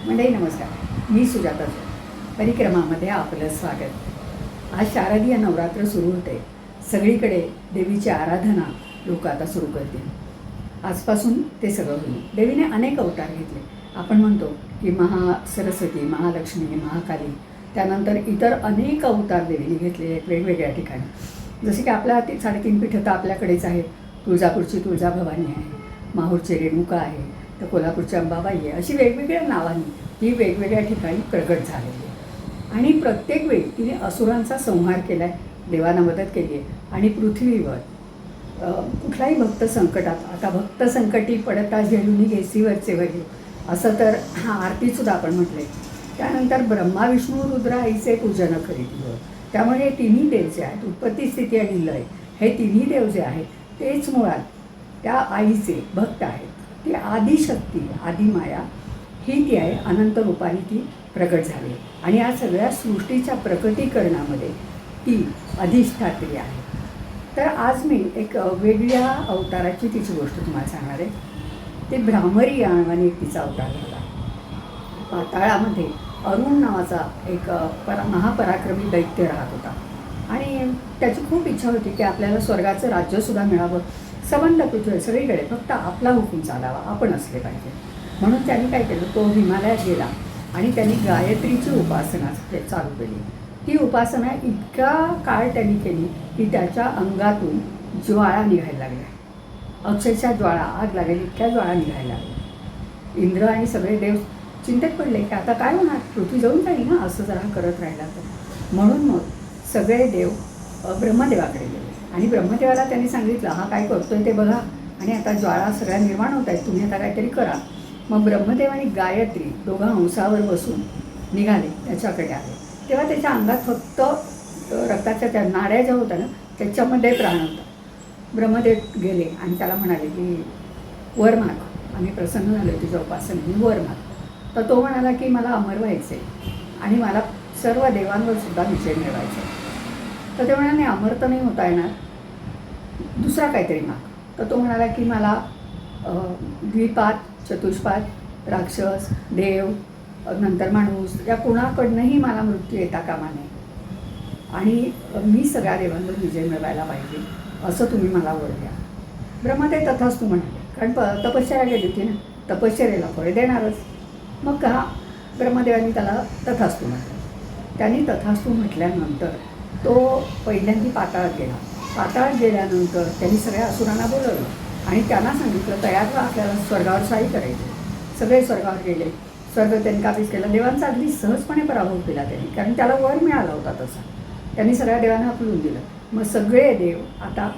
मंडळी नमस्कार. मी सुजाता परिक्रमामध्ये आपलं स्वागत. आज शारदीय नवरात्र सुरू होते. सगळीकडे देवीची आराधना लोक आता सुरू करतील. आजपासून ते सगळं होईल. देवीने अनेक अवतार घेतले. आपण म्हणतो की सरस्वती, महालक्ष्मी, महाकाली, त्यानंतर इतर अनेक अवतार देवीने घेतले आहेत वेगवेगळ्या ठिकाणी. जसे की आपल्या 3.5 पीठं तर आपल्याकडेच आहेत. तुळजापूरची तुळजाभवानी आहे, माहूरची रेणुका आहे, तर कोल्हापूरची अंबाबाई आहे. अशी वेगवेगळ्या नावांनी ती वेगवेगळ्या ठिकाणी प्रगट झालेली आहे. आणि प्रत्येक वेळी तिने असुरांचा संहार केला आहे, देवांना मदत केली आहे. आणि पृथ्वीवर कुठलाही भक्त संकटात, आता भक्त संकटी पडता झेलुनी घेसीवरचे वगैरे असं तर आरतीसुद्धा आपण म्हटले. त्यानंतर ब्रह्मा विष्णू रुद्र आईचे पूजन करीत. त्यामुळे हे तिन्ही देव जे आहेत, उत्पत्ती स्थिती आणि लय, हे तिन्ही देव जे आहेत तेच मुळात त्या आईचे भक्त आहेत. ती आदिशक्ती, आदिमाया ही ती आहे. अनंत रूपाने ती प्रकट झाली आणि या सगळ्या सृष्टीच्या प्रकटीकरणामध्ये ती अधिष्ठात्री आहे. तर आज मी एक वेगळ्या अवताराची तिची गोष्ट तुम्हाला सांगणार आहे. ते भ्रामरी या नावाने तिचा अवतार झाला. पाताळामध्ये अरुण नावाचा एक महापराक्रमी दैत्य राहत होता आणि त्याची खूप इच्छा होती की आपल्याला स्वर्गाचं राज्यसुद्धा मिळावं. संबंध पृथ्वी सगळीकडे, फक्त आपला हुकूम चालावा, आपण असले पाहिजे. म्हणून त्यांनी काय केलं, तो हिमालयात गेला आणि त्यांनी गायत्रीची उपासना चालू केली. ती उपासना इतका काळ त्यांनी केली की त्याच्या अंगातून ज्वाळा निघायला लागल्या. अक्षरशः ज्वाळा, आग लागेल इतक्या ज्वाळा निघायला लागल्या. इंद्र आणि सगळे देव चिंतेत पडले की आता काय होणार, पृथ्वी जाऊन जाईल ना असं जरा करत राहिला तर. म्हणून मग सगळे देव ब्रह्मदेवाकडे गेले आणि ब्रह्मदेवाला त्यांनी सांगितलं, हा काय करतोय ते बघा आणि आता ज्वाळा सगळ्या निर्माण होत आहेत, तुम्ही आता काहीतरी करा. मग ब्रह्मदेव आणि गायत्री दोघा हंसावर बसून निघाले, त्याच्याकडे आले. तेव्हा त्याच्या अंगात फक्त रक्ताच्या त्या नाड्या ज्या होत्या ना त्याच्यामध्ये प्राण होता. ब्रह्मदेव गेले आणि त्याला म्हणाले की वर माग, आम्ही प्रसन्न झालो तुझ्या उपासनेने, वर माग. तर तो म्हणाला की मला अमर व्हायचे आणि मला सर्व देवांवर सुद्धा विजय मिळवायचा. तर ते म्हणाले अमर तर नाही होता येणार, दुसरा काहीतरी माग. तर तो म्हणाला की मला द्विपाद, चतुष्पाद, राक्षस, देव, नंतर माणूस, या कुणाकडनंही मला मृत्यू येता कामा नये आणि मी सगळ्या देवांवर विजय मिळवायला पाहिजे, असं तुम्ही मला वर द्या. ब्रह्मदेव तथास्तु म्हणाले, कारण तपश्चर्या गेली होती ना, तपश्चर्याला फळ देणारच. मग का ब्रह्मदेवांनी त्याला तथास्तु म्हटलं. त्यांनी तथास्तु म्हटल्यानंतर तो पहिल्यांदा पाताळात गेला. पाताळात गेल्यानंतर त्यांनी सगळ्या असुरांना बोलवलं आणि त्यांना सांगितलं तयार आपल्याला स्वर्गावर शाही करायची. सगळे स्वर्गावर गेले. स्वर्ग त्यांनी काबीज केला. देवांचा अगदी सहजपणे पराभव केला त्यांनी, कारण त्याला वर मिळाला होता तसा. त्यांनी सगळ्या देवांना हकलून दिलं. मग सगळे देव आता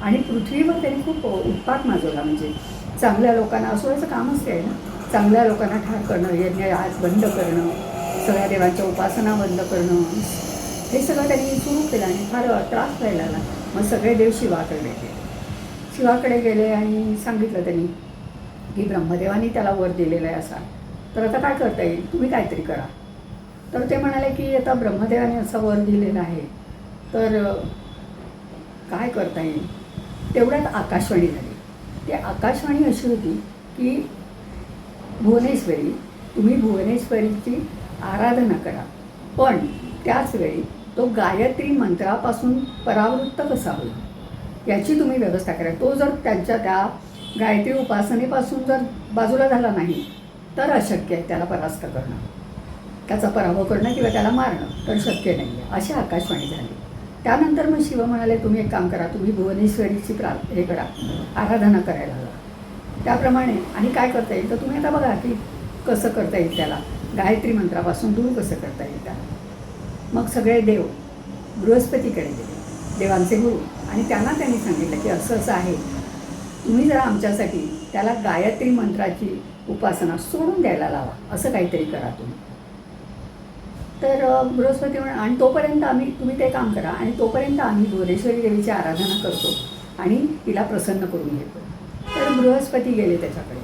आणि पृथ्वीवर त्यांनी खूप उत्पात माजवला. म्हणजे चांगल्या लोकांना, असुराचं कामच ते आहे ना, चांगल्या लोकांना ठार करणं, यज्ञ आज बंद करणं, सगळ्या देवांच्या उपासना बंद करणं, हे सगळं त्यांनी सुरू केलं आणि फार त्रास व्हायला लागला. मग सगळे देव शिवाकडे गेले आणि सांगितलं त्यांनी की ब्रह्मदेवानी त्याला वर दिलेला आहे असा, तर आता काय करता येईल, तुम्ही काहीतरी करा. तर ते म्हणाले की आता ब्रह्मदेवाने असा वर दिलेला आहे तर काय करता येईल. तेवढ्यात आकाशवाणी झाली. ती आकाशवाणी अशी होती की भुवनेश्वरी, तुम्ही भुवनेश्वरीची आराधना करा, पण त्याच वेळी तो गायत्री मंत्रापासून परावृत्त कसा होईल याची तुम्ही व्यवस्था करा. तो जर त्यांच्या त्या गायत्री उपासनेपासून जर बाजूला झाला नाही तर अशक्य आहे त्याला परास्त करणं, त्याचा पराभव करणं किंवा त्याला मारणं तर शक्य नाही आहे, अशी आकाशवाणी झाली. त्यानंतर मग शिव म्हणाले तुम्ही एक काम करा, तुम्ही भुवनेश्वरीची हे करा, आराधना करायला हवा. त्याप्रमाणे आणि काय करता येईल तर तुम्ही आता बघा की कसं करता येईल त्याला, गायत्री मंत्रापासून दूर कसं करता येईल त्याला. मग सगळे देव बृहस्पतीकडे गेले, देवांचे गुरु, आणि त्यांनी सांगितलं की असं असं आहे, तुम्ही जरा आमच्यासाठी त्याला गायत्री मंत्राची उपासना सोडून द्यायला लावा, असं काहीतरी करा तुम्ही. तर बृहस्पती आणि तोपर्यंत तुम्ही ते काम करा आणि तोपर्यंत आम्ही भुवनेश्वरी देवीची आराधना करतो आणि तिला प्रसन्न करून घेतो. तर बृहस्पती गेले त्याच्याकडे.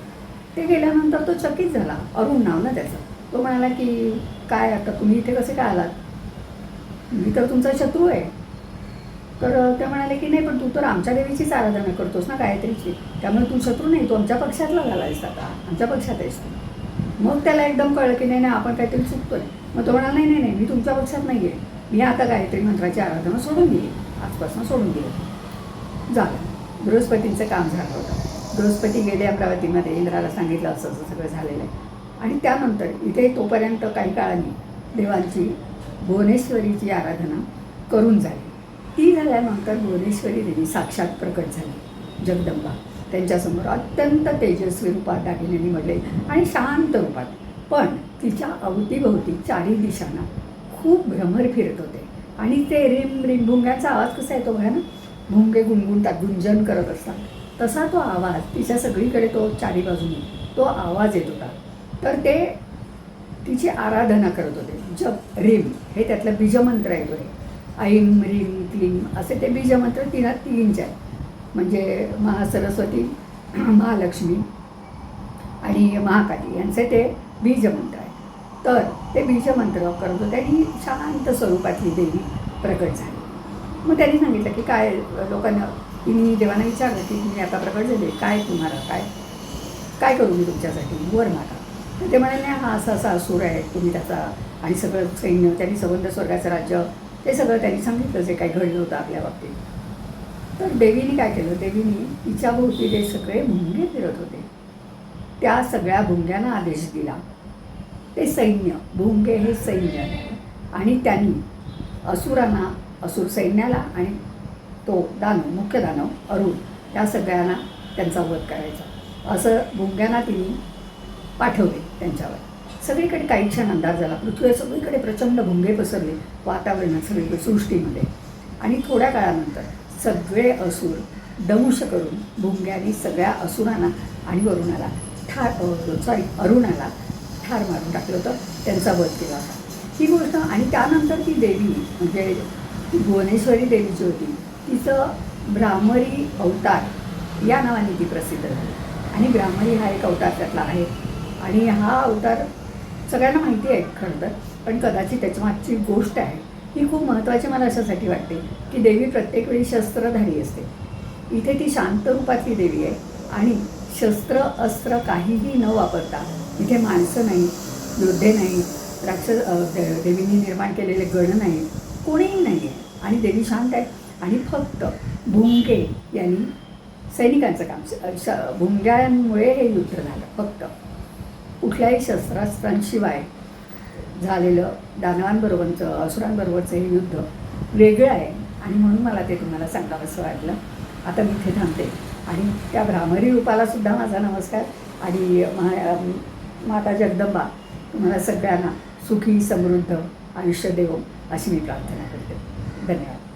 ते गेल्यानंतर तो चकित झाला. अरुण नाव ना त्याचं. तो म्हणाला की काय आता तुम्ही इथे कसे काय आलात, मी तर तुमचा शत्रू आहे. तर ते म्हणाले की नाही, पण तू तर आमच्या देवीचीच आराधना करतोस ना, गायत्रीची, त्यामुळे तू शत्रू नाही, तू आमच्या पक्षातला झाला आहेस, आता आमच्या पक्षात आहेस तू. मग त्याला एकदम कळलं की नाही नाही आपण काहीतरी चुकतोय. मग तो म्हणाला नाही नाही नाही मी तुमच्या पक्षात नाही आहे, मी आता गायत्री मंत्राची आराधना सोडून दिली, आजपासून सोडून दिली. झालं, बृहस्पतींचं काम झालं होतं. बृहस्पती गेले अमरावतीमध्ये, इंद्राला सांगितलं असं असं सगळं झालेलं आहे. आणि त्यानंतर इथे तोपर्यंत काही काळाने देवांची भुवनेश्वरीची आराधना करून झाली. ती झाल्यानंतर भुवनेश्वरी देवी साक्षात प्रकट झाली, जगदंबा. त्यांच्यासमोर अत्यंत तेजस्वी रूपात दागिने निवडले आणि शांत रूपात. पण तिच्या अवतीभोवती चारी दिशांना खूप भ्रमर फिरत होते आणि ते रिम रिम भुंग्याचा आवाज कसा येतो बघा ना, भुंगे गुणगुणतात, गुंजन करत असतात, तसा तो आवाज तिच्या सगळीकडे तो चारी बाजूने तो आवाज येत होता. तर ते तिची आराधना करत होते. जप रिम हे त्यातलं बीजमंत्र येतो आहे. ऐम रीम क्लीम असे ते बीजमंत्र तीनचे आहेत. म्हणजे महासरस्वती, महालक्ष्मी आणि महाकाली यांचे ते बीजमंत्र आहे. तर ते बीजमंत्र करत होते आणि शांत स्वरूपातली देवी प्रकट झाली. मग त्यांनी सांगितलं की काय लोकांना, तिने देवांना विचारलं की तुम्ही आता प्रकट झाले, काय तुम्हाला काय काय करू मी तुमच्यासाठी, वर मागा. तर ते म्हणाले नाही, हा असा असा असुर आहे, तुम्ही त्याचा आणि सगळं सैन्य, त्यांनी संबंध स्वर्गाचं राज्य ते सगळं त्यांनी सांगितलं जे काही घडलं होतं आपल्या बाबतीत. तर देवीने काय केलं, देवीने तिच्या भोवती जे सगळे भुंगे फिरत होते त्या सगळ्या भुंग्यांना आदेश दिला. ते सैन्य, भुंगे हे सैन्य, आणि त्यांनी असुरांना, असुर सैन्याला आणि तो दानव, मुख्य दानव अरुण, त्या सगळ्यांना त्यांचा वध करायचा असं भुंग्यांना तिने पाठवले त्यांच्यावर. सगळीकडे काही क्षण अंधार झाला. पृथ्वीवर सगळीकडे प्रचंड भुंगे पसरले वातावरणात, सगळीकडे सृष्टीमध्ये. आणि थोड्या काळानंतर सगळे असुर दंश करून भुंग्यांनी सगळ्या असुरांना आणि अरुणाला अरुणाला ठार मारून टाकलं होतं, त्यांचा वध केला होता. ही गोष्ट. आणि त्यानंतर ती देवी म्हणजे ती भुवनेश्वरी देवी जी होती, तिचं ब्राह्मरी अवतार या नावाने ती प्रसिद्ध झाली. आणि ब्राह्मरी हा एक अवतार त्यातला आहे. आणि हा अवतार सगळ्यांना माहिती आहे खरं तर, पण कदाचित त्याच्यामागची गोष्ट आहे ही खूप महत्त्वाची मला अशासाठी वाटते की देवी प्रत्येक वेळी शस्त्रधारी असते. इथे ती शांत रूपातली देवी आहे आणि शस्त्र अस्त्र काहीही न वापरता, इथे माणसं नाही, योद्धे नाही, देवींनी निर्माण केलेले गण नाही, कोणीही नाही आहे. आणि देवी शांत आहे. आणि फक्त भुंगे यांनी सैनिकांचं काम, भुंग्यांमुळे हे युद्ध झालं. फक्त कुठल्याही शस्त्रास्त्रांशिवाय झालेलं दानवांबरोबरचं, असुरांबरोबरचं हे युद्ध वेगळं आहे. आणि म्हणून मला ते तुम्हाला सांगावंसं वाटलं. आता मी इथे थांबते. आणि त्या भ्रामरी रूपालासुद्धा माझा नमस्कार. आणि माता जगदंबा तुम्हाला सगळ्यांना सुखी समृद्ध आयुष्य देवो अशी मी प्रार्थना करते. धन्यवाद.